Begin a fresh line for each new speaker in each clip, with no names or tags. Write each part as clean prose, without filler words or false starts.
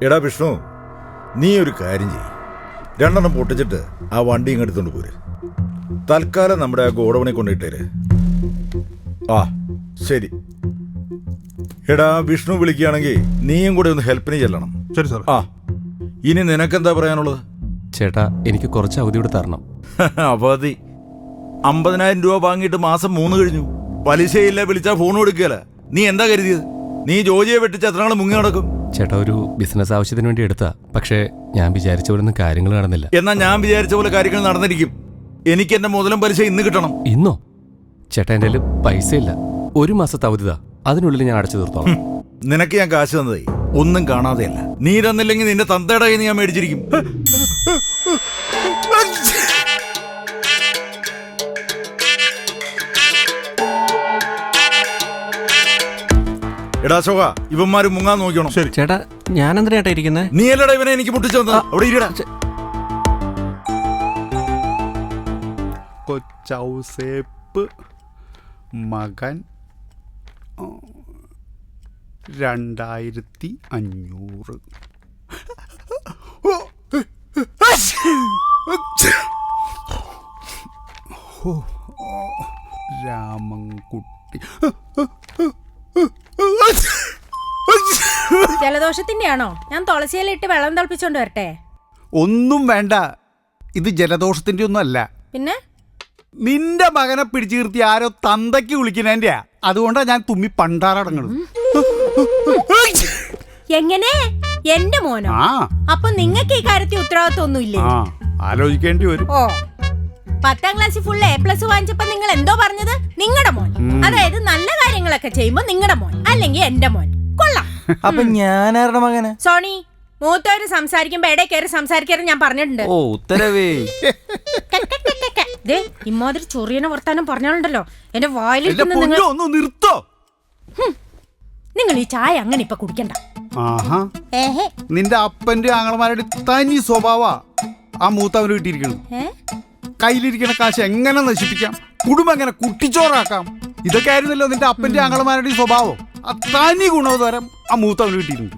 എടാ വിഷ്ണു, നീ ഒരു കാര്യം ചെയ്യ്. 2 പൊട്ടിച്ചിട്ട് ആ വണ്ടി ഇങ്ങെടുത്തോണ്ട് പോര്. തൽക്കാലം നമ്മുടെ ആ ഗോഡവണെ കൊണ്ടിട്ടേര്. ആ ശരി. എടാ വിഷ്ണു വിളിക്കുകയാണെങ്കിൽ നീയും കൂടെ ഒന്ന് ഹെൽപ്പിന് ചെല്ലണം.
ശരി സാർ.
ആ ഇനി നിനക്കെന്താ പറയാനുള്ളത്?
ചേട്ടാ, എനിക്ക് കുറച്ച് അവധി കൂടെ തരണം.
അവധി? 50,000 രൂപ വാങ്ങിയിട്ട് മാസം 3 കഴിഞ്ഞു. പലിശയില്ല, വിളിച്ചാൽ ഫോൺ കൊടുക്കുകയല്ല. നീ എന്താ കരുതിയത്? നീ ജോജിയെ വെട്ടിച്ച് എത്ര നാൾ മുങ്ങി നടക്കും?
ചേട്ടാ, ഒരു ബിസിനസ് ആവശ്യത്തിന് വേണ്ടി എടുത്താ. പക്ഷേ ഞാൻ വിചാരിച്ച പോലെ ഒന്നും കാര്യങ്ങൾ നടന്നില്ല.
എന്നാ ഞാൻ വിചാരിച്ച പോലെ കാര്യങ്ങൾ നടന്നിരിക്കും. എനിക്ക് എന്റെ മുതലും പലിശ ഇന്ന് കിട്ടണം.
ഇന്നോ? ചേട്ടാ, എൻ്റെ കയ്യിൽ പൈസ ഇല്ല. 1 മാസത്തെ അവധിതാ, അതിനുള്ളിൽ ഞാൻ അടച്ചു തീർത്തോളാം.
നിനക്ക് ഞാൻ കാശ് തന്നതേ ഒന്നും കാണാതെയല്ല. നീ തന്നില്ലെങ്കിൽ നിന്റെ തന്തയുടെ കയ്യിൽ നിന്ന് ഞാൻ മേടിച്ചിരിക്കും. എടാ ശോക, ഇവന്മാര് മുങ്ങാൻ നോക്കണം.
ശരി
ചേട്ടാ, ഞാൻ എന്തിനാ ചേട്ടാ ഇരിക്കുന്നത്?
നീ അല്ലടാ ഇവനെ എനിക്ക് മുട്ടിച്ചു തന്നത്. അവിടെ ഇരിടാ.
കൊച്ചൗസേപ്പ് മകൻ 2500. രാമൻകുട്ടി.
ജലദോഷത്തിന്റെയാണോ? ഞാൻ തുളസിയിലിട്ട് വെള്ളം തിളപ്പിച്ചോണ്ട് വരട്ടെ?
ഒന്നും വേണ്ട, ഇത് ജലദോഷത്തിന്റെ ഒന്നും അല്ല.
പിന്നെ
നിന്റെ മകനെ പിടിച്ചു നിർത്തി ആരോ തന്തയ്ക്ക് വിളിക്കുന്നതിന്റെ. അതുകൊണ്ടാ ഞാൻ തുമ്മി പണ്ടാറടങ്ങണത്.
എങ്ങനെ? എന്റെ മോനോ?
ആ
അപ്പൊ നിങ്ങൾക്ക് ഈ കാര്യത്തിൽ ഉത്തരവാദിത്വം ഒന്നുമില്ലേ?
ആ ആലോചിക്കേണ്ടി വരും.
ഓ, 10ാം ക്ലാസ്സിൽ ഫുൾ A+ വാങ്ങിച്ചപ്പോ നിങ്ങൾ എന്തോ പറഞ്ഞത്? നിങ്ങളുടെ മോൻ. അതായത് നല്ല കാര്യങ്ങളൊക്കെ ചെയ്യുമ്പോ നിങ്ങളുടെ മോൻ, അല്ലെങ്കിൽ എന്റെ മോൻ. കൊള്ളാം.
അപ്പൊ ഞാനാരുടെ മകന്?
സോണി, മൂത്തവര് സംസാരിക്കുമ്പോ ഇടയിൽ കയറി സംസാരിക്കരുത് ഞാൻ പറഞ്ഞിട്ടുണ്ട്.
ഓ ഉത്തരവേ.
ഇമ്മാതിരി ചൊറിയനെ വർത്താനം പറഞ്ഞാലുണ്ടല്ലോ എന്റെ വായിലിട്ട്
ഒന്ന് നിർത്തോ.
നിങ്ങൾ ഈ ചായ അങ്ങനെ ഇപ്പൊ കുടിക്കണ്ട.
ആഹാ, നിന്റെ അപ്പന്റെ ആങ്ങളമാരുടെ തനി സ്വഭാവ ആ മൂത്തവന് കിട്ടിയിരിക്കണം. കയ്യിലിരിക്കുന്ന കാശ് എങ്ങനെ നശിപ്പിക്കാം, കുടുംബം എങ്ങനെ കുട്ടിച്ചോറാക്കാം, ഇതൊക്കെ ആയിരുന്നല്ലോ നിന്റെ അപ്പന്റെ ആങ്ങളമാരുടെ സ്വഭാവം. ആ തനി ഗുണോദരം ആ മൂത്തവന് കിട്ടിയിട്ടുണ്ട്.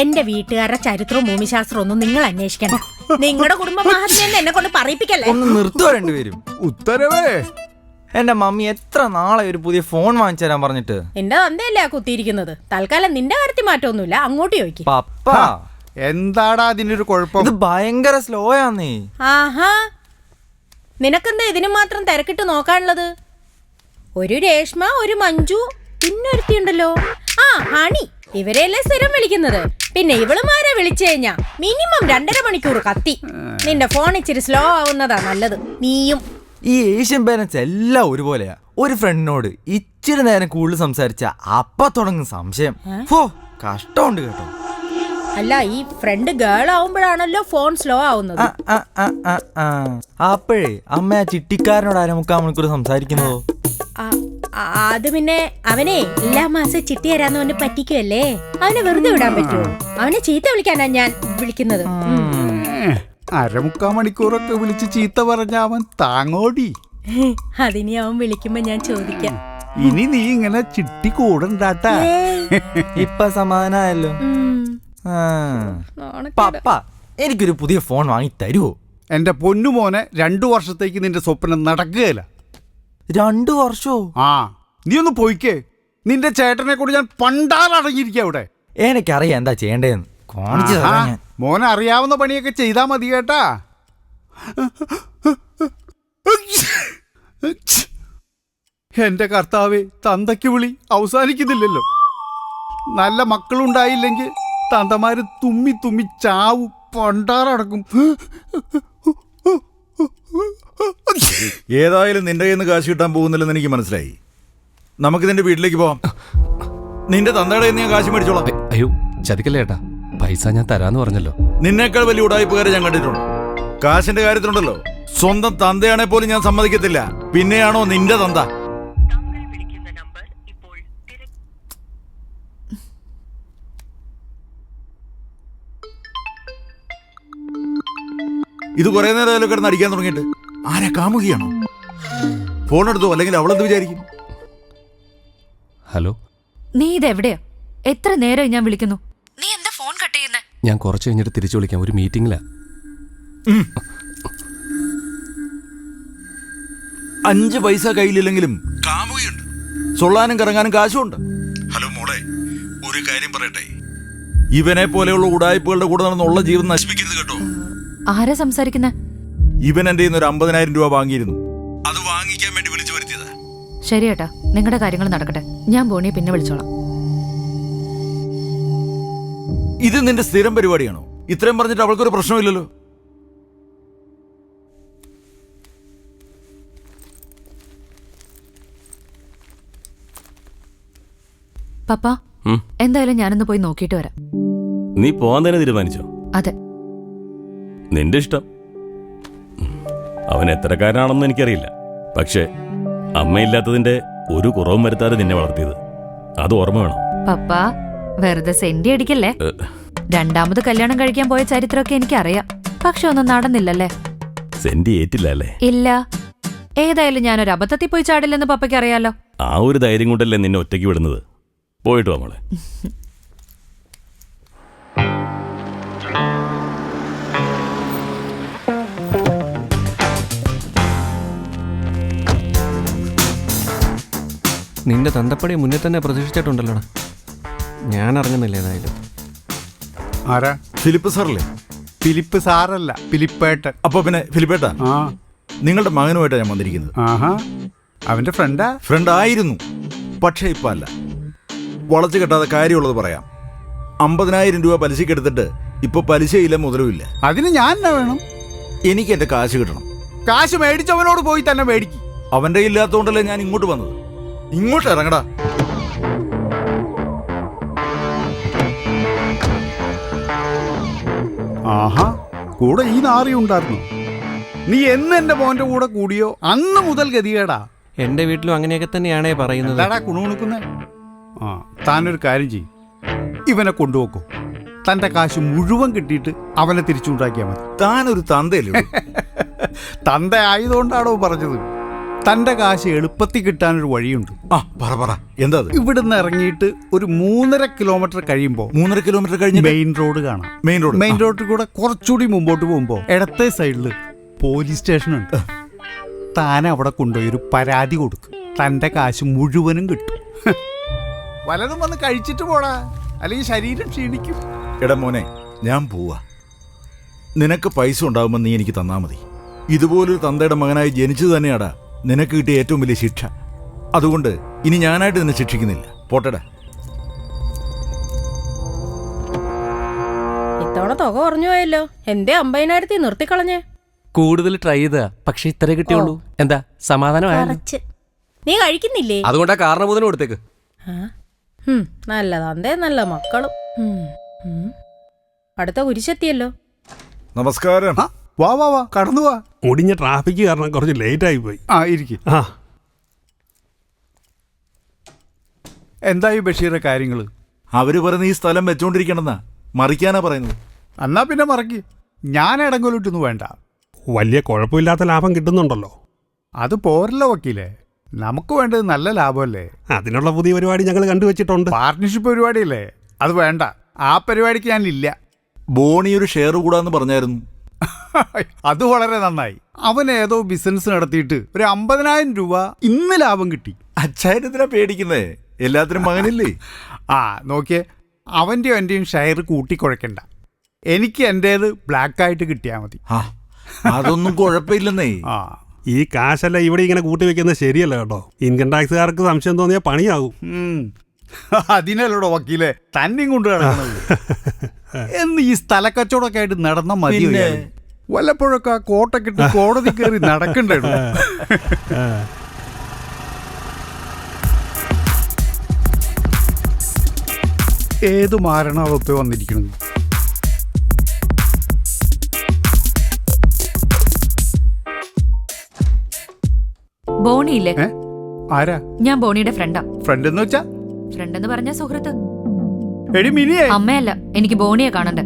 എന്റെ വീട്ടുകാരുടെ ചരിത്രവും ഭൂമിശാസ്ത്രവും ഒന്നും നിങ്ങൾ അന്വേഷിക്കണം. നിങ്ങളുടെ കുടുംബ മഹാത്മ്യം എന്നെ കൊണ്ട് പറയിപ്പിക്കല്ലേ.
ഒന്ന് നിർത്തുക രണ്ടുപേരും.
ഉത്തരവേ.
എന്റെ മമ്മി എത്ര നാളെ ഒരു പുതിയ ഫോൺ വാങ്ങിച്ചു തരാൻ പറഞ്ഞിട്ട്.
എന്റെ തന്തയല്ലേ കുത്തിയിരിക്കുന്നത്. തൽക്കാലം നിന്റെ കാര്യത്തിൽ മാറ്റമൊന്നുമില്ല, അങ്ങോട്ട് ചോദിക്കും.
പപ്പ
എന്താടാ അതിനൊരു കുഴപ്പം?
ഇത് ഭയങ്കര സ്ലോ ആന്നേ.
ആഹാ, നിനക്കെന്താ ഇതിനു മാത്രം തിരക്കിട്ട് നോക്കാനുള്ളത്? ഒരു രേഷ്മ, ഒരു മഞ്ജു, പിന്നൊരുത്തിയുണ്ടല്ലോ ആ ഹണി. ഇവരെയല്ലേ സ്ഥിരം വിളിക്കുന്നത്. പിന്നെ ഇവളുമാരെ വിളിച്ചു കഴിഞ്ഞാ മിനിമം 2.5 മണിക്കൂർ കത്തി. നിന്റെ ഫോൺ ഇച്ചിരി സ്ലോ ആവുന്നതാ നല്ലത്. നീയും
ഈ ഏഷ്യൻ പേരൻസ് എല്ലാം ഒരുപോലെയാ. ഒരു ഫ്രണ്ടിനോട് ഇച്ചിരി നേരം കൂടുതൽ സംസാരിച്ച അപ്പ തുടങ്ങും സംശയം. കഷ്ടമുണ്ട് കേട്ടോ.
അല്ല, ഈ ഫ്രണ്ട് ഗേൾ ആവുമ്പോഴാണല്ലോ ഫോൺ സ്ലോ ആവുന്നത്.
അപ്പോഴേ അമ്മ ആ ചിട്ടിക്കാരനോട് 1/4 മണിക്കൂർ സംസാരിക്കുന്നതോ?
അത് പിന്നെ അവനെ എല്ലാ മാസം ചിട്ടി തരാന്ന് അവന് പറ്റിക്കുമല്ലേ. അവനെ വെറുതെ വിടാൻ പറ്റുമോ? അവനെ ചീത്ത വിളിക്കാനാ ഞാൻ വിളിക്കുന്നത്.
1/4 മണിക്കൂറൊക്കെ വിളിച്ച് ചീത്ത പറഞ്ഞ അവൻ താങ്ങോടി.
അതിനി അവൻ വിളിക്കുമ്പോ ഞാൻ ചോദിക്കാം.
ഇനി നീ ഇങ്ങനെ ചിട്ടി കൂടണ്ടാട്ടാ.
ഇപ്പൊ സമാധാനമായല്ലോ. പപ്പ എനിക്കൊരു പുതിയ ഫോൺ വാങ്ങി തരുവോ?
എന്റെ പൊന്നുമോനെ 2 വർഷത്തേക്ക് നിന്റെ സ്വപ്നം നടക്കുകയില്ല.
2 വർഷോ?
ആ, നീ ഒന്ന് പോയിക്കേ. നിന്റെ ചേട്ടനെ കൂടി ഞാൻ പണ്ടാറടങ്ങിയിരിക്കുക അവിടെ.
എനിക്കറിയാം എന്താ ചെയ്യേണ്ടതെന്ന്. കാണിച്ചു തരാം ഞാൻ.
മോനെ അറിയാവുന്ന പണിയൊക്കെ ചെയ്താ മതി കേട്ടാ. എന്റെ കർത്താവേ, തന്തയ്ക്ക് വിളി അവസാനിക്കുന്നില്ലല്ലോ. നല്ല മക്കളുണ്ടായില്ലെങ്കിൽ തന്തമാര് തുമ്മി തുമ്മി ചാവും, പണ്ടാറടക്കും.
ഏതായാലും നിന്റെ കയ്യിൽ നിന്ന് കാശ് കിട്ടാൻ പോകുന്നില്ലെന്ന് എനിക്ക് മനസ്സിലായി. നമുക്ക് നിന്റെ വീട്ടിലേക്ക് പോവാം. നിന്റെ തന്തയുടെ കയ്യിൽ നിന്ന് ഞാൻ കാശ് മേടിച്ചോളാം.
അയ്യോ ചതിക്കല്ലേ ചേട്ടാ, പൈസ ഞാൻ തരാന്ന് പറഞ്ഞല്ലോ.
നിന്നേക്കാൾ വലിയ ഉടായ്പകാരെ ഞാൻ കണ്ടിട്ടുണ്ട്. കാശിന്റെ കാര്യത്തിലുണ്ടല്ലോ, സ്വന്തം തന്തയാണെ പോലും ഞാൻ സമ്മതിക്കത്തില്ല. പിന്നെയാണോ നിന്റെ തന്ത? ഇത് കുറെ നേരം കിടന്ന് അടിക്കാൻ തുടങ്ങിയിട്ട് ആരാ കാമുകയാണോ? ഫോൺ എടുത്തോ, അല്ലെങ്കിൽ അവളെന്ത് വിചാരിക്കും?
ഹലോ,
നീ ഇതെവിടെയാ? എത്ര നേരമായി ഞാൻ വിളിക്കുന്നു. നീ എന്താ ഫോൺ കട്ട് ചെയ്യുന്നേ?
ഞാൻ കുറച്ച് കഴിഞ്ഞിട്ട് തിരിച്ചു വിളിക്കാം, ഒരു മീറ്റിംഗിലാ.
5 പൈസ കയ്യിലില്ലെങ്കിലും കാമുകയുണ്ട്, സൊള്ളാനും കറങ്ങാനും കാശുണ്ട്. ഹലോ മോളെ, ഒരു കാര്യം പറയട്ടെ, ഇവനെ പോലെയുള്ള ഉടായ്പകളുടെ കൂടെ നടന്നുള്ള ജീവൻ നശിപ്പിക്കരുത് കേട്ടോ.
ആരാ സംസാരിക്കുന്നെ?
ഇവൻ എന്റെ ഒരു 50,000 രൂപ വാങ്ങിയിരുന്നു, അത് വാങ്ങിക്കാൻ വേണ്ടി വിളിച്ചു വരുത്തിയതാ.
ശരി ഏട്ടാ, നിങ്ങളുടെ കാര്യങ്ങൾ നടക്കട്ടെ. ഞാൻ ബോണിയെ പിന്നെ വിളിച്ചോളാം.
ഇത് നിന്റെ സ്ഥിരം പരിപാടിയാണോ? ഇത്രയും പറഞ്ഞിട്ട് അവൾക്കൊരു പ്രശ്നമില്ലല്ലോ.
പപ്പ, എന്തായാലും ഞാനൊന്ന് പോയി നോക്കിയിട്ട് വരാം.
നീ പോവാൻ തന്നെ തീരുമാനിച്ചോ?
അതെ.
നിന്റെ ഇഷ്ടം. അവൻ എത്രക്കാരനാണെന്ന് എനിക്കറിയില്ല, പക്ഷേ അമ്മയില്ലാത്തതിന്റെ ഒരു കുറവും വരുത്താതെ നിന്നെ വളർത്തിയത്, അത് ഓർമ്മ വേണം.
പപ്പ വെറുതെ സെന്റി അടിക്കല്ലേ. രണ്ടാമത് കല്യാണം കഴിക്കാൻ പോയ ചരിത്രമൊക്കെ എനിക്കറിയാം, പക്ഷെ ഒന്നും നടന്നില്ലല്ലേ.
സെന്റി ഏറ്റില്ല അല്ലേ?
ഇല്ല. ഏതായാലും ഞാനൊരു അബദ്ധത്തിൽ പോയി ചാടില്ലെന്ന് പപ്പയ്ക്ക് അറിയാലോ.
ആ ഒരു ധൈര്യം കൊണ്ടല്ലേ നിന്നെ ഒറ്റയ്ക്ക് വിടുന്നത്. പോയിട്ട് വാ മോളെ.
നിന്റെ തന്തപ്പടി മുന്നേ തന്നെ പ്രതീക്ഷിച്ചിട്ടുണ്ടല്ലോടാ. ഞാൻ അറിഞ്ഞില്ല ഏതായാലും.
ആരാ?
ഫിലിപ്പ് സാറല്ലേ?
ഫിലിപ്പ് സാറല്ല, ഫിലിപ്പേട്ടൻ.
അപ്പൊ പിന്നെ ഫിലിപ്പേട്ടാ,
ആ,
നിങ്ങളുടെ മകനുമായിട്ടാണ് ഞാൻ വന്നിരിക്കുന്നത്.
ആഹാ, അവന്റെ ഫ്രണ്ടാ?
ഫ്രണ്ട് ആയിരുന്നു, പക്ഷേ ഇപ്പൊ അല്ല. വളച്ചു കെട്ടാതെ കാര്യമുള്ളത് പറയാം. 50,000 രൂപ പലിശക്ക് എടുത്തിട്ട് ഇപ്പൊ പലിശയില്ല, മുതലുമില്ല.
അതിന് ഞാൻ എന്നാ വേണം?
എനിക്ക് എന്റെ കാശ് കിട്ടണം.
കാശ് മേടിച്ചവനോട് പോയി തന്നെ മേടിക്കും.
അവന്റെ ഇല്ലാത്തോണ്ടല്ലേ ഞാൻ ഇങ്ങോട്ട് വന്നത്. ഇങ്ങോട്ട് ഇറങ്ങടാ.
ആഹാ, കൂടെ ഈ നാറി ഉണ്ടായിരുന്നു. നീ എന്ന് എന്റെ മോന്റെ കൂടെ കൂടിയോ അന്ന് മുതൽ ഗതികേടാ.
എന്റെ വീട്ടിലും അങ്ങനെയൊക്കെ തന്നെയാണേ പറയുന്നത്.
എന്താടാ കുണുകുണുക്കുന്നേ? ആ, താനൊരു കാര്യം ചെയ്യും, ഇവനെ കൊണ്ടുപോക്കോ. തന്റെ കാശ് മുഴുവൻ കിട്ടിയിട്ട് അവനെ തിരിച്ചുണ്ടാക്കിയാൽ മതി.
താനൊരു തന്തയല്ലേ?
തന്ത ആയതുകൊണ്ടാണോ പറഞ്ഞത്? തന്റെ കാശ് എളുപ്പത്തിൽ കിട്ടാനൊരു വഴിയുണ്ട്.
ആ, പറ എന്താ അത്?
ഇവിടുന്ന് ഇറങ്ങിയിട്ട് ഒരു 3.5 കിലോമീറ്റർ കഴിയുമ്പോൾ
3.5 കിലോമീറ്റർ കഴിഞ്ഞ്
മെയിൻ റോഡ് കാണാം.
മെയിൻ
റോഡിൽ കൂടെ കുറച്ചുകൂടി മുമ്പോട്ട് പോകുമ്പോ ഇടത്തെ സൈഡില് പോലീസ് സ്റ്റേഷൻ ഉണ്ട്. താൻ അവിടെ കൊണ്ടുപോയി ഒരു പരാതി കൊടുക്കും, തന്റെ കാശ് മുഴുവനും കിട്ടും. വലതും വന്ന് കഴിച്ചിട്ട് പോടാ, അല്ലെങ്കിൽ ശരീരം ക്ഷീണിക്കും.
എടാ മോനെ, ഞാൻ പോവാ. നിനക്ക് പൈസ ഉണ്ടാകുമ്പോൾ നീ എനിക്ക് തന്നാ മതി. ഇതുപോലൊരു തന്തയുടെ മകനായി ജനിച്ചത് തന്നെയാടാ നിനക്ക് കിട്ടിയ ഏറ്റവും വലിയ ശിക്ഷ. അതുകൊണ്ട് ഇനി ഞാനായിട്ട് നിന്നെ ശിക്ഷിക്കുന്നില്ല. പോട്ടെടാ.
ഇത്തവണ തുക കുറഞ്ഞു പോയല്ലോ. എന്തേ 50,000 നിർത്തിക്കളഞ്ഞേ?
കൂടുതൽ ട്രൈ ചെയ്താ, പക്ഷെ ഇത്രേ കിട്ടിയുള്ളൂ. എന്താ സമാധാനമായാലും?
കുറച്ച്. നീ കഴിക്കുന്നില്ലേ?
അതുകൊണ്ടാ കാരണബോധനം കൊടുത്തേക്ക്.
നല്ല തന്തേ, നല്ല മക്കളും. അടുത്ത കുരിശെത്തിയല്ലോ.
നമസ്കാരം.
ആ, വാ വാ വാ, കടന്നു വാ.
മുടിഞ്ഞ ട്രാഫിക് കാരണം കുറച്ച് ലേറ്റ് ആയി പോയി.
ആ, ഇരിക്കും.
ആ,
എന്തായി ബഷീറെ കാര്യങ്ങള്?
അവര് പറയുന്ന ഈ സ്ഥലം വെച്ചോണ്ടിരിക്കണമെന്നാ, മറിക്കാനാ പറയുന്നത്.
എന്നാ പിന്നെ മറക്കി, ഞാൻ ഇടങ്കോലിട്ടൊന്നും വേണ്ട.
വലിയ കുഴപ്പമില്ലാത്ത ലാഭം കിട്ടുന്നുണ്ടല്ലോ.
അത് പോരല്ലോ വക്കീലേ, നമുക്ക് വേണ്ടത് നല്ല ലാഭമല്ലേ.
അതിനുള്ള പുതിയ പരിപാടി ഞങ്ങൾ കണ്ടുവച്ചിട്ടുണ്ട്.
പാർട്ട്ണർഷിപ്പ് പരിപാടിയല്ലേ, അത് വേണ്ട. ആ പരിപാടിക്ക് ഞാനില്ല.
ബോണി ഒരു ഷെയർ കൂടാന്ന് പറഞ്ഞായിരുന്നു.
അത് വളരെ നന്നായി. അവൻ ഏതോ ബിസിനസ് നടത്തിയിട്ട് ഒരു 50,000 രൂപ ഇന്ന് ലാഭം കിട്ടി.
അച്ചായനെന്തിനാ പേടിക്കുന്നേ? എല്ലാത്തിനും മകനില്ലേ?
ആ, നോക്കിയേ, അവൻ്റെയും എൻ്റെയും ഷെയർ കൂട്ടിക്കുഴക്കണ്ട. എനിക്ക് എൻ്റേത് ബ്ലാക്കായിട്ട് കിട്ടിയാൽ മതി.
ആ, അതൊന്നും കുഴപ്പമില്ലെന്നേ.
ആ,
ഈ കാശെല്ലാം ഇവിടെ ഇങ്ങനെ കൂട്ടി വെക്കുന്നത് ശരിയല്ല കേട്ടോ. ഇൻകം ടാക്സുകാർക്ക് സംശയം തോന്നിയാൽ പണിയാകും.
അതിനല്ലോടോ വക്കീലെ തന്നെയും കൊണ്ട് നടക്കുന്നത്. എന്ന് ഈ സ്ഥലക്കച്ചവടമൊക്കെ ആയിട്ട് നടന്ന മതി. വല്ലപ്പോഴൊക്കെ ആ കോട്ടൊക്കെ ഇട്ട് കോടതി കയറി നടക്കണ്ടേ? ഏത് മാരണാവപ്പോ വന്നിരിക്കണം.
ബോണിയില്ലേ?
ആരാ?
ഞാൻ ബോണിയുടെ ഫ്രണ്ടാ.
ഫ്രണ്ട് എന്ന് വെച്ചാ?
ഫ്രണ്ട് എന്ന് പറഞ്ഞ സുഹൃത്ത്.
എടി മിനിയെ.
അമ്മയല്ല, എനിക്ക് ബോണിയെ കാണണ്ടേ.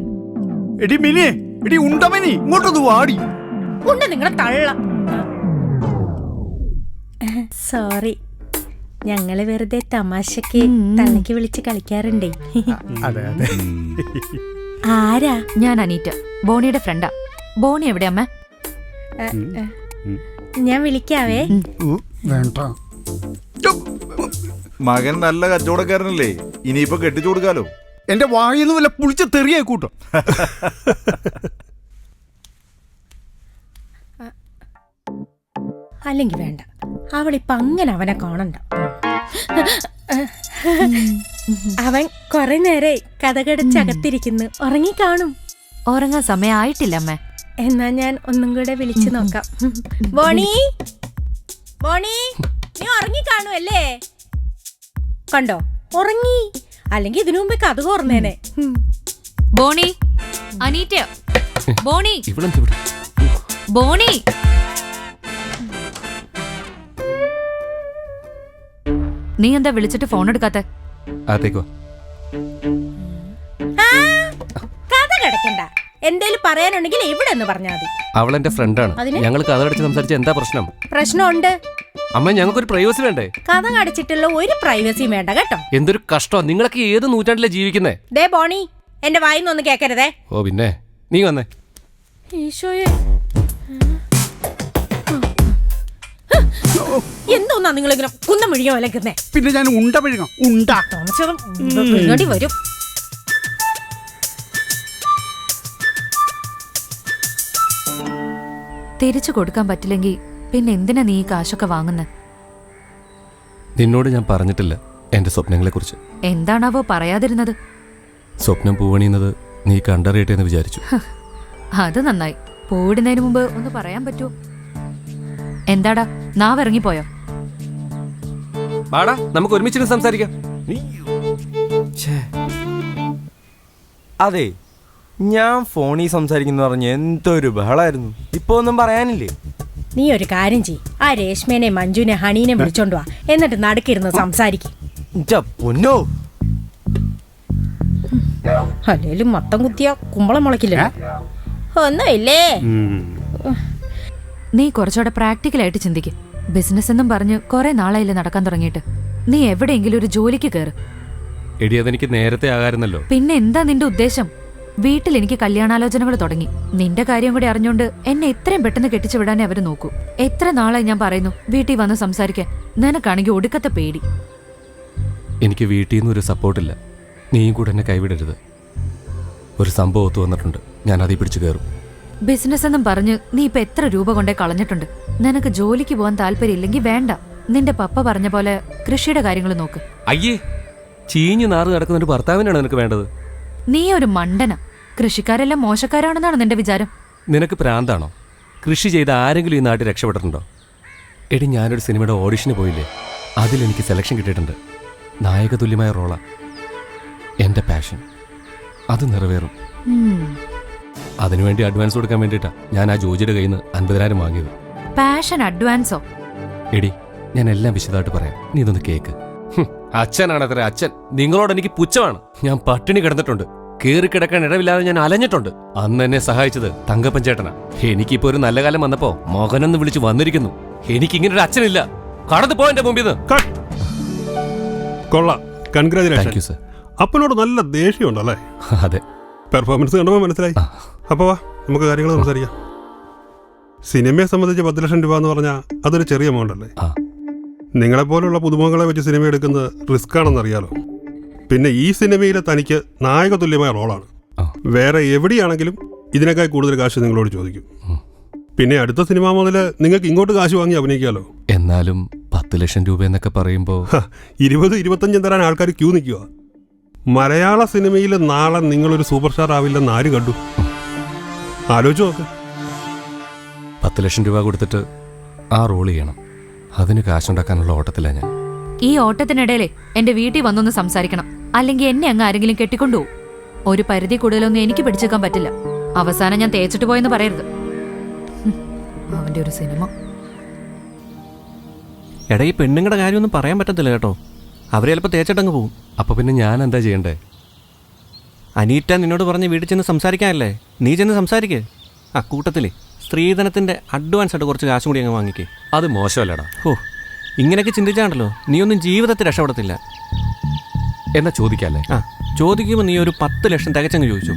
എടി മിനിയെ, എടി ഉണ്ടമനി, ഇങ്ങോട്ടൊന്ന് വാടി.
ഉണ്ട് നിങ്ങളെ തള്ള. സോറി, ഞങ്ങള് വെറുതെ തമാശക്ക് തള്ളക്ക് വിളിച്ച് കളിക്കാറുണ്ടേ.
അതെ അതെ.
ആരാ?
ഞാൻ അനീറ്റ, ബോണിയുടെ ഫ്രണ്ടാ. ബോണി എവിടെ അമ്മ?
ഞാൻ വിളിക്കാവേ.
വേണ്ട.
മകൻ നല്ല കച്ചവടക്കാരനല്ലേ, ഇനിയിപ്പോ കെട്ടിച്ചു കൊടുക്കാലോ.
എന്റെ വായിന്ന് വല്ല പുളിച്ച തെറിയായി കൂട്ടും.
അല്ലെങ്കിൽ വേണ്ട, അവളിപ്പൊ അങ്ങനെ അവനെ കാണണ്ട. അവൻ കൊറേ നേരെ കഥകടച്ചകത്തിരിക്കുന്നു, ഉറങ്ങിക്കാണും.
ഉറങ്ങാൻ സമയം ആയിട്ടില്ല അമ്മ.
എന്നാ ഞാൻ ഒന്നും കൂടെ വിളിച്ചു നോക്കാം. ബോണി, ബോണി, നീ ഉറങ്ങിക്കാണുമല്ലേ? കണ്ടോ, ഉറങ്ങി. അല്ലെങ്കിൽ ഇതിനു മുമ്പേ കഥ ഓർന്നേനെ.
ബോണി, അനീറ്റ, ബോണി,
ഇവളെന്താ ഇവിടെ?
ബോണി. നീ എന്താ വിളിച്ചിട്ട് ഫോൺ എടുക്കാത്ത?
അകത്തേക്ക് വാ.
കഥ കിടക്കണ്ട, എന്തേലും പറയാനുണ്ടെങ്കിൽ ഇവിടെ എന്ന് പറഞ്ഞാൽ മതി.
അവളെന്റെ ഫ്രണ്ടാണ്.
അതിന്?
ഞങ്ങൾ കഥ അടച്ച് സംസാരിച്ച എന്താ പ്രശ്നം?
പ്രശ്നമുണ്ട്.
അമ്മ, ഞങ്ങൾക്കൊരു പ്രൈവസി വേണ്ടേ?
കഥ കടച്ചിട്ടുള്ള ഒരു പ്രൈവസിയും വേണ്ട കേട്ടോ.
എന്തൊരു കഷ്ടം. നിങ്ങളൊക്കെ ഏത് നൂറ്റാണ്ടിലെ ജീവിക്കുന്നേ?
ദേ ബോണി, എന്റെ വായിന്നൊന്ന് കേക്കരുതേ.
ഓ പിന്നെ, നീ വന്നേ.
ഈശോയെ, എന്തോന്നാ നിങ്ങളിങ്ങനെ കുന്നം മുഴിയോ വിലക്കുന്നേ?
പിന്നെ ഞാൻ ഉണ്ട പിഴുകാം. ഉണ്ടാ
വരും.
തിരിച്ചു കൊടുക്കാൻ പറ്റില്ലെങ്കിൽ പിന്നെ എന്തിനാ നീ ഈ കാശൊക്കെ വാങ്ങുന്നത്?
നിന്നോട് ഞാൻ പറഞ്ഞിട്ടില്ല എന്റെ സ്വപ്നങ്ങളെക്കുറിച്ച്.
എന്താണാവോ പറയാതിരുന്നത്?
സ്വപ്നം പൂവണിയുന്നത് നീ കണ്ടറിയട്ടെ എന്ന് വിചാരിച്ചു.
അത് നന്നായി. പോയിടുന്നതിന് മുമ്പ് ഒന്ന് പറയാൻ പറ്റുമോ? എന്താടാ, നാവിറങ്ങിപ്പോയോ?
വാടാ, നമുക്ക് ഒരുമിച്ചിട്ട് സംസാരിക്കാം.
അതെ, ഞാൻ ഫോണിൽ സംസാരിക്കുന്ന പറഞ്ഞ എന്തൊരു ബഹളായിരുന്നു. ഇപ്പൊ ഒന്നും പറയാനില്ലേ?
നീ ഒരു കാര്യം ചെയ്യ്, ആ രേഷ്മേനെ മഞ്ജുനെ ഹണീനെ വിളിച്ചോണ്ട് വാ, എന്നിട്ട് നടുക്കിരുന്ന് സംസാരിക്കും.
പൊന്നോ,
അല്ലേലും മത്തം കുത്തിയ കുമ്പളം മുളക്കില്ല. ഒന്നുമില്ലേ?
നീ കുറച്ചുകൂടെ പ്രാക്ടിക്കലായിട്ട് ചിന്തിക്ക്. ബിസിനസ് എന്നും പറഞ്ഞ് കുറെ നാളായില്ലേ നടക്കാൻ തുടങ്ങിയിട്ട്. നീ എവിടെയെങ്കിലും ഒരു ജോലിക്ക് കയറ്.
എടി, അതെനിക്ക് നേരത്തെ ആകാരുന്നല്ലോ.
പിന്നെ എന്താ നിന്റെ ഉദ്ദേശം? വീട്ടിൽ എനിക്ക് കല്യാണാലോചനകൾ തുടങ്ങി. നിന്റെ കാര്യം കൂടി അറിഞ്ഞോണ്ട് എന്നെ എത്രയും പെട്ടെന്ന് കെട്ടിച്ചു വിടാനേ അവര് നോക്കൂ. എത്ര നാളായി ഞാൻ പറയുന്നു വീട്ടിൽ വന്ന് സംസാരിക്കാൻ. നിനക്കാണെങ്കിൽ ഒടുക്കത്തെ പേടി.
എനിക്ക് വീട്ടിൽ നിന്ന് ഒരു സപ്പോർട്ടില്ല. നീയും കൂടെ എന്നെ കൈവിടരുത്. ഒരു സംഭവം ഒത്തു വന്നിട്ടുണ്ട്, ഞാൻ അതിൽ പിടിച്ചു കയറും.
ബിസിനസ് എന്നും പറഞ്ഞ് നീ ഇപ്പൊ എത്ര രൂപ കൊണ്ടേ കളഞ്ഞിട്ടുണ്ട്. നിനക്ക് ജോലിക്ക് പോകാൻ താല്പര്യമില്ലെങ്കിൽ വേണ്ട. നിന്റെ പപ്പ പറഞ്ഞ പോലെ കൃഷിയുടെ കാര്യങ്ങൾ നോക്ക്.
അയ്യേ, ചീഞ്ഞു നാറ് കിടക്കുന്ന ഒരു ഭർത്താവിനാണ് നിനക്ക് വേണ്ടത്.
നീ ഒരു മണ്ടന. കൃഷിക്കാരെല്ലാം മോശക്കാരാണെന്നാണ് നിന്റെ വിചാരം?
നിനക്ക് പ്രാന്താണോ? കൃഷി ചെയ്ത് ആരെങ്കിലും ഈ നാട്ടിൽ രക്ഷപ്പെട്ടിട്ടുണ്ടോ? എടി, ഞാനൊരു സിനിമയുടെ ഓഡിഷന് പോയില്ലേ, അതിലെനിക്ക് സെലക്ഷൻ കിട്ടിയിട്ടുണ്ട്. നായക തുല്യമായ റോളാ. എൻ്റെ പാഷൻ അത് നിറവേറും. അതിനുവേണ്ടി അഡ്വാൻസ് കൊടുക്കാൻ വേണ്ടിയിട്ടാ ഞാൻ ആ ജോജിയുടെ കയ്യിൽ നിന്ന് 50,000 വാങ്ങിയത്.
പാഷൻ അഡ്വാൻസോ?
എടി, ഞാൻ എല്ലാം വിശദമായിട്ട് പറയാം, നീ ഇതൊന്ന് കേക്ക്. അച്ഛനാണത്രേ അച്ഛൻ. നിങ്ങളോട് എനിക്ക് പുച്ഛമാണ്. ഞാൻ പട്ടിണി കിടന്നിട്ടുണ്ട്. കേറി കിടക്കാൻ ഇടവില്ലാതെ ഞാൻ അലഞ്ഞിട്ടുണ്ട്. അന്ന് എന്നെ സഹായിച്ചത് തങ്കപ്പൻ ചേട്ടനാ. എനിക്കിപ്പോ ഒരു നല്ല കാലം വന്നപ്പോ മകനെന്ന് വിളിച്ച് വന്നിരിക്കുന്നു. എനിക്കിങ്ങനൊരു അച്ഛനില്ല. കടന്നു പോ എന്റെ മുമ്പിൽ നിന്ന്.
കൊള്ളാം, കൺഗ്രാജുലേഷൻ.
Thank you sir.
അപ്പനോട് നല്ല ദേഷ്യമുണ്ടല്ലേ?
അതെ,
പെർഫോമൻസ് കണ്ടപ്പോൾ മനസ്സിലായി. അപ്പോൾ വാ, നമുക്ക് കാര്യങ്ങൾ സംസാരിക്കാം. സിനിമയെ സംബന്ധിച്ച് 10 ലക്ഷം രൂപ എന്ന് പറഞ്ഞാൽ അതൊരു ചെറിയ എമൗണ്ട് അല്ലേ? നിങ്ങളെപ്പോലുള്ള പുതുമുഖങ്ങളെ വെച്ച് സിനിമ എടുക്കുന്നത് റിസ്ക് ആണെന്നറിയാലോ. പിന്നെ ഈ സിനിമയിലെ തനിക്ക് നായക തുല്യമായ റോളാണ്. വേറെ എവിടെയാണെങ്കിലും ഇതിനേക്കാൾ കൂടുതൽ കാശ് നിങ്ങളോട് ചോദിക്കും. പിന്നെ അടുത്ത സിനിമ മുതൽ നിങ്ങൾക്ക് ഇങ്ങോട്ട് കാശ് വാങ്ങി അഭിനയിക്കാമല്ലോ.
എന്നാലും 10 ലക്ഷം രൂപ എന്നൊക്കെ പറയുമ്പോൾ
20-25 തരാൻ ആൾക്കാർ ക്യൂ നിൽക്കുക. മലയാള സിനിമയിൽ നാളെ നിങ്ങളൊരു സൂപ്പർ സ്റ്റാർ ആവില്ലെന്ന് ആര് കണ്ടു? ആലോചിച്ച് നോക്ക്.
10 ലക്ഷം രൂപ കൊടുത്തിട്ട് ആ റോൾ ചെയ്യണം. അതിന് കാശുണ്ടാക്കാനുള്ള ഓട്ടത്തിലാണ് ഞാൻ.
ഈ ഓട്ടത്തിനിടയിലെ എന്റെ വീട്ടിൽ വന്നൊന്ന് സംസാരിക്കണം. അല്ലെങ്കിൽ എന്നെ അങ്ങ് ആരെങ്കിലും കെട്ടിക്കൊണ്ടുപോകും. ഒരു പരിധി കൂടുതലൊന്നും എനിക്ക് പിടിച്ചേക്കാൻ പറ്റില്ല. അവസാനം ഞാൻ തേച്ചിട്ട് പോയെന്ന് പറയരുത്. അവന്റെ ഒരു സിനിമ.
എടാ, ഈ പെണ്ണുങ്ങളുടെ കാര്യമൊന്നും പറയാൻ പറ്റത്തില്ല കേട്ടോ. അവർ ചിലപ്പോൾ തേച്ചിട്ടങ്ങ് പോകും.
അപ്പൊ പിന്നെ ഞാൻ എന്താ ചെയ്യണ്ടേ?
അനീറ്റ നിന്നോട് പറഞ്ഞ് വീട്ടിൽ ചെന്ന് സംസാരിക്കാനല്ലേ? നീ ചെന്ന് സംസാരിക്കേ. ആ കൂട്ടത്തിലേ സ്ത്രീധനത്തിൻ്റെ അഡ്വാൻസ് ആയിട്ട് കുറച്ച് കാശും കൂടി അങ്ങ് വാങ്ങിക്കേ.
അത് മോശമല്ലടാ.
ഓ, ഇങ്ങനെയൊക്കെ ചിന്തിച്ചാണ്ടല്ലോ നീ ഒന്നും ജീവിതത്തിൽ രക്ഷപ്പെടത്തില്ല.
എന്നാ ചോദിക്കാല്ലേ?
ആ, ചോദിക്കുമ്പോൾ നീ ഒരു 10 ലക്ഷം തികച്ചങ്ങ് ചോദിച്ചു.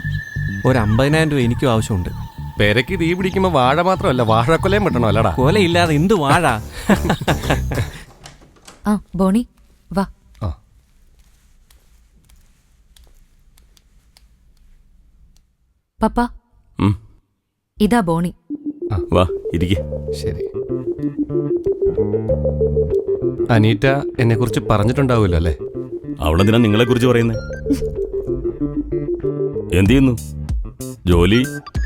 ഒരു 50,000 രൂപ എനിക്കും ആവശ്യമുണ്ട്.
പെരക്ക് തീ പിടിക്കുമ്പോ വാഴ മാത്രമല്ല വാഴക്കൊലയും വെട്ടണോ അല്ലടാ?
കൊലയില്ലാതെ എന്ത് വാഴ?
ആ ബോണി വാ.
ആ.
പപ്പ
ഉം,
ഇതാ ബോണി.
വാ ഇരിക്കെ.
ശരി. അനീറ്റ എന്നെ കുറിച്ച് പറഞ്ഞിട്ടുണ്ടാവുമല്ലോ അല്ലേ?
അവളെന്തിനാ നിങ്ങളെ കുറിച്ച് പറയുന്നത്? എന്ത് ചെയ്യുന്നു? ജോലി,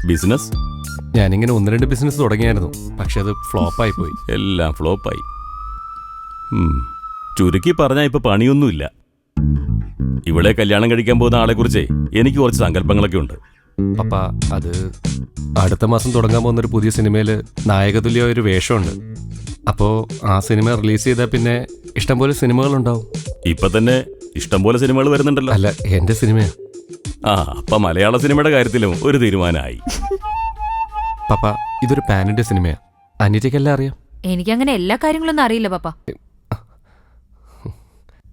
ബിസിനസ്?
ഞാനിങ്ങനെ 1-2 ബിസിനസ് തുടങ്ങിയായിരുന്നു, പക്ഷെ അത് ഫ്ലോപ്പായി പോയി.
എല്ലാം ഫ്ലോപ്പായി. ചുരുക്കി പറഞ്ഞാൽ ഇപ്പൊ പണിയൊന്നുമില്ല. ഇവിടെ കല്യാണം കഴിക്കാൻ പോകുന്ന ആളെ കുറിച്ചേ എനിക്ക് കുറച്ച് സങ്കല്പങ്ങളൊക്കെ ഉണ്ട്.
പപ്പ, അത് അടുത്ത മാസം തുടങ്ങാൻ പോകുന്നൊരു പുതിയ സിനിമയിൽ നായകതുല്യ ഒരു വേഷമുണ്ട്. അപ്പോൾ ആ സിനിമ റിലീസ് ചെയ്താൽ പിന്നെ ഇഷ്ടംപോലെ സിനിമകളുണ്ടാവും.
ഇപ്പൊ തന്നെ ഇഷ്ടംപോലെ സിനിമകൾ വരുന്നുണ്ടല്ലോ.
അല്ല, എൻ്റെ സിനിമയാണ്.
ആ, അപ്പൊ മലയാള സിനിമയുടെ കാര്യത്തിലും ഒരു തീരുമാനമായി.
പപ്പ, ഇതൊരു പാൻ ഇന്ത്യ സിനിമയാണ്. അനീറ്റയ്ക്കെല്ലാം അറിയാം.
എനിക്കങ്ങനെ എല്ലാ കാര്യങ്ങളൊന്നും അറിയില്ല പപ്പ.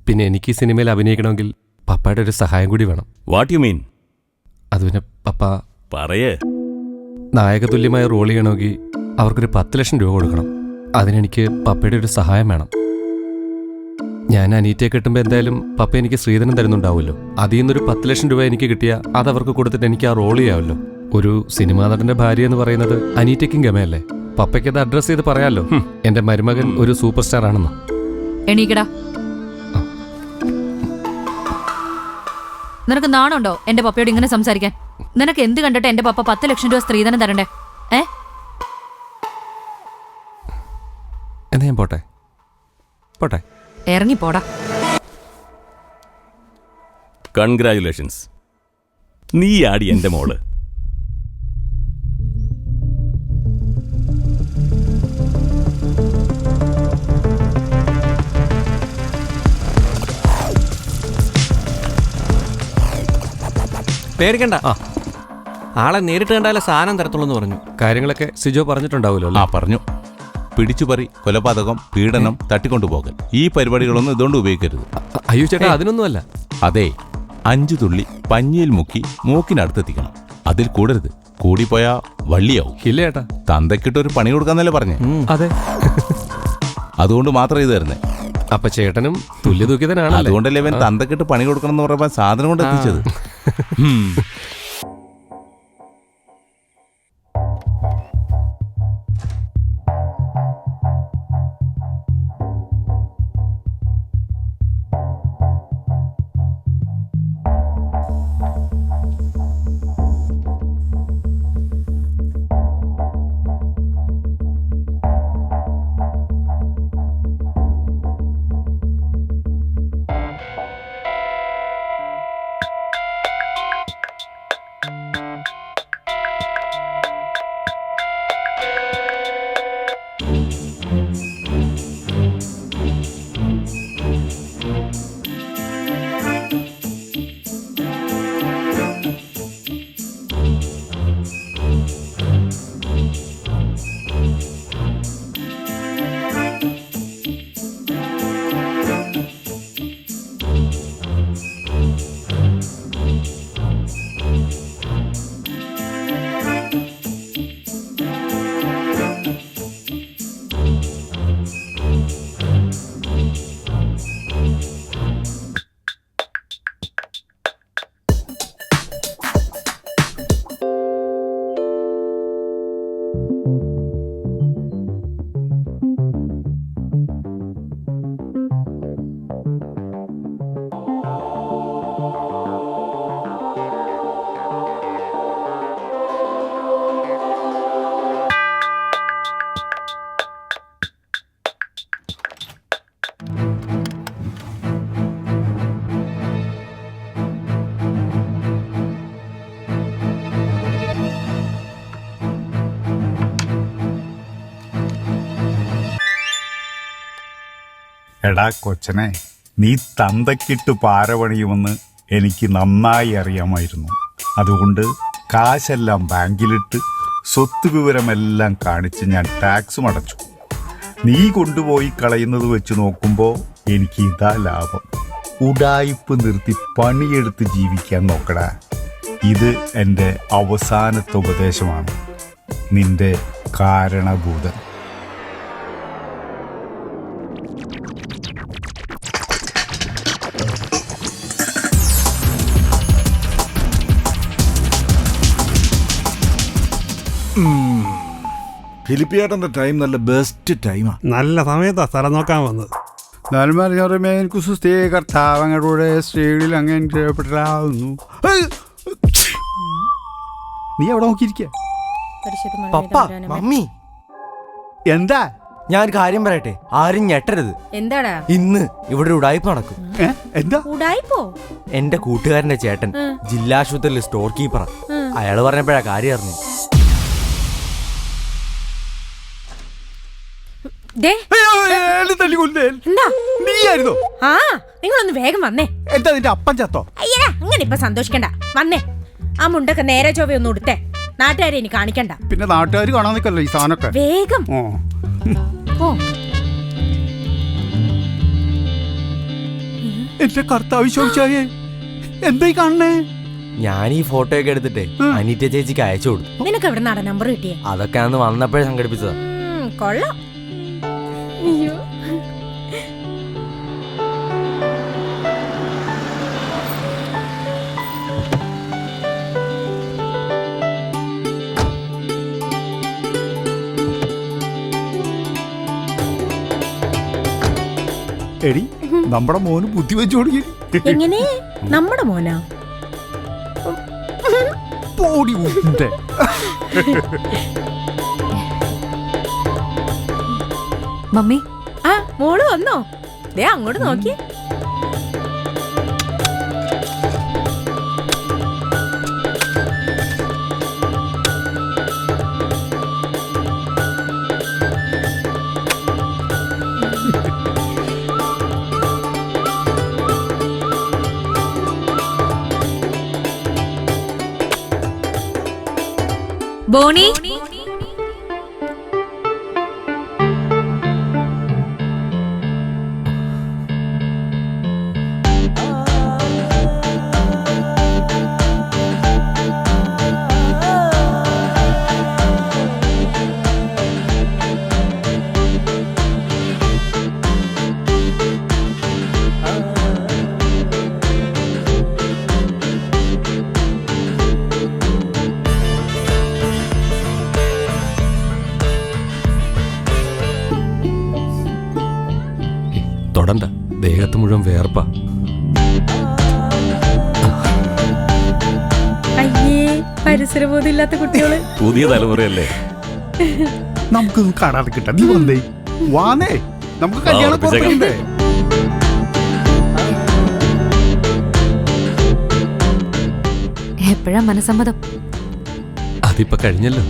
പിന്നെ എനിക്ക് ഈ സിനിമയിൽ അഭിനയിക്കണമെങ്കിൽ പപ്പയുടെ ഒരു സഹായം കൂടി വേണം.
What you mean?
അത് പിന്നെ പപ്പ,
പറയേ.
നായകതുല്യമായ റോൾ ചെയ്യണമെങ്കിൽ അവർക്കൊരു 10 ലക്ഷം രൂപ കൊടുക്കണം. അതിനെനിക്ക് പപ്പയുടെ ഒരു സഹായം വേണം. ഞാൻ അനീറ്റയെ കിട്ടുമ്പോൾ എന്തായാലും പപ്പ എനിക്ക് ശ്രീധരൻ തരുന്നുണ്ടാവുമല്ലോ. അതിൽ നിന്നൊരു 10 ലക്ഷം രൂപ എനിക്ക് കിട്ടിയാൽ അത് അവർക്ക് കൊടുത്തിട്ട് എനിക്ക് ആ റോൾ ചെയ്യാമല്ലോ. ഒരു സിനിമാ നടന്റെ ഭാര്യ എന്ന് പറയുന്നത് അനീറ്റയ്ക്കും ഗമയല്ലേ? പപ്പയ്ക്ക് അത് അഡ്രസ് ചെയ്ത് പറയാമല്ലോ, എന്റെ മരുമകൻ ഒരു സൂപ്പർ സ്റ്റാർ ആണെന്ന്.
എണീക്കടാ. നിനക്ക് നാണുണ്ടോ എന്റെ പപ്പയോട് ഇങ്ങനെ സംസാരിക്കാൻ? നിനക്ക് എന്ത് കണ്ടിട്ട് എന്റെ പപ്പ 10 ലക്ഷം രൂപ സ്ത്രീധനം തരണ്ടേ?
എന്നാ ഞാൻ പോട്ടെ പോട്ടെ.
ഇറങ്ങി പോടാ.
കൺഗ്രാറ്റുലേഷൻസ്, നീ ആടി എന്റെ മോള്.
പേടിക്കണ്ട, ആളെ നേരിട്ട് കണ്ടാലേ സാധനം തരത്തുള്ളൂ എന്ന് പറഞ്ഞു.
കാര്യങ്ങളൊക്കെ സിജോ പറഞ്ഞിട്ടുണ്ടാവുമല്ലോ.
ആ പറഞ്ഞു. പിടിച്ചുപറി, കൊലപാതകം, പീഡനം, തട്ടിക്കൊണ്ടുപോകൽ, ഈ പരിപാടികളൊന്നും ഇതുകൊണ്ട് ഉപയോഗിക്കരുത്.
അയ്യോ ചേട്ടാ, അതിനൊന്നുമല്ല.
അതെ, 5 തുള്ളി പഞ്ഞിയിൽ മുക്കി മൂക്കിനടുത്തെത്തിക്കണം. അതിൽ കൂടരുത്, കൂടിപ്പോയാ വള്ളിയാവും.
ഇല്ല ചേട്ടാ,
തന്തക്കിട്ടൊരു പണി കൊടുക്കാന്നല്ലേ പറഞ്ഞേ?
അതെ.
അതുകൊണ്ട് മാത്രം ഇത് തരുന്നേ.
അപ്പൊ ചേട്ടനും തുല്യ ദുഃഖിതനാണ്.
അതുകൊണ്ടല്ലേ ഇവൻ തന്തക്കിട്ട് പണി കൊടുക്കണം എന്ന് പറയുമ്പോൾ സാധനം കൊണ്ട് എത്തിച്ചത്.
എടാ കൊച്ചനെ, നീ തന്തക്കിട്ട് പാരപണിയുമെന്ന് എനിക്ക് നന്നായി അറിയാമായിരുന്നു. അതുകൊണ്ട് കാശെല്ലാം ബാങ്കിലിട്ട് സ്വത്ത് വിവരമെല്ലാം കാണിച്ച് ഞാൻ ടാക്സും അടച്ചു. നീ കൊണ്ടുപോയി കളയുന്നത് വെച്ച് നോക്കുമ്പോൾ എനിക്ക് ഇതാ ലാഭം. ഉഡായിപ്പ് നിർത്തി പണിയെടുത്ത് ജീവിക്കാൻ നോക്കടാ.
ഇത് എൻ്റെ അവസാനത്തെ ഉപദേശമാണ്. നിന്റെ കാരണഭൂതൻ.
ഫിലിപ്പിയേട്ടൻ്റെ ടൈം നല്ല ബെസ്റ്റ് ടൈമാണ്.
നല്ല സമയത്താ സ്ഥലം നോക്കാൻ വന്നത്.
കർത്താവങ്ങളുടെ സ്ത്രീകളിൽ അങ്ങനെ ചെയ്യപ്പെട്ടാവുന്നു. നീ എവിടെ നോക്കിയിരിക്ക?
പപ്പ, മമ്മി,
എന്താ?
ഞാൻ ഒരു കാര്യം പറയട്ടെ, ആരും ഞെട്ടരുത്.
എന്താടാ?
ഇന്ന് ഇവിടെ ഉടായ്പ നടക്കും.
എന്താ
ഉടായിപ്പോ?
എന്റെ കൂട്ടുകാരന്റെ ചേട്ടൻ ജില്ലാശുപത്രിയിൽ സ്റ്റോർ കീപ്പറാ. അയാള് പറഞ്ഞപ്പോഴാ കാര്യം അറിഞ്ഞു.
നീയായിരുന്നോ?
ആ, നിങ്ങളൊന്ന് വേഗം വന്നേ.
എന്താ നിന്റെ അപ്പൻ ചത്തോ?
അയ്യടാ, അങ്ങനെ ഇപ്പൊ സന്തോഷിക്കണ്ട. വന്നേ, ആ മുണ്ടൊക്കെ നേരെ ചൊവ്വ ഒന്ന് ഉടുത്തേ. നാട്ടുകാരെ ഇനി കാണിക്കണ്ട.
പിന്നെ നാട്ടുകാർ കാണാൻ നിൽക്കല്ലോ ഈ സാധനമൊക്കെ.
വേഗം ഓ.
എന്റെ കർത്താവ് ശോഭിച്ചായേ, എന്തായി കാണണേ?
ഞാൻ ഈ ഫോട്ടോ ഒക്കെ എടുത്തിട്ട് അനീറ്റ ചേച്ചിക്ക് അയച്ചു കൊടുത്തു.
നിനക്ക് എവിടെ നാടാ നമ്പർ കിട്ടിയേ?
അതൊക്കെ അന്ന് വന്നപ്പോഴേ സംഘടിപ്പിച്ചതാ.
കൊള്ളാം. അയ്യോ,
എടി, നമ്മുടെ മോന് ബുദ്ധി വെച്ചു കൊടുക്കി.
എങ്ങനെ? നമ്മുടെ മോനാ?
പോടി ഉണ്ട്.
മമ്മി,
ആ, മോള് വന്നോ? ദേ അങ്ങോട്ട് നോക്കി.
ബോണി,
തൊടണ്ട, ദേഹത്ത് മുഴുവൻ വേർപ്പാ.
അയ്യേ, പരിസരബോധം ഇല്ലാത്ത കുട്ടികള്.
പുതിയ തലമുറയല്ലേ.
നമുക്കൊന്നും കാണാതെ കിട്ടാ. നീ വന്നേ, വാന്നേ, നമുക്ക് കല്യാണം പുറത്തുണ്ടേ.
എപ്പോഴാ മനസ്സമ്മതം?
അതിപ്പോ കഴിഞ്ഞല്ലോ.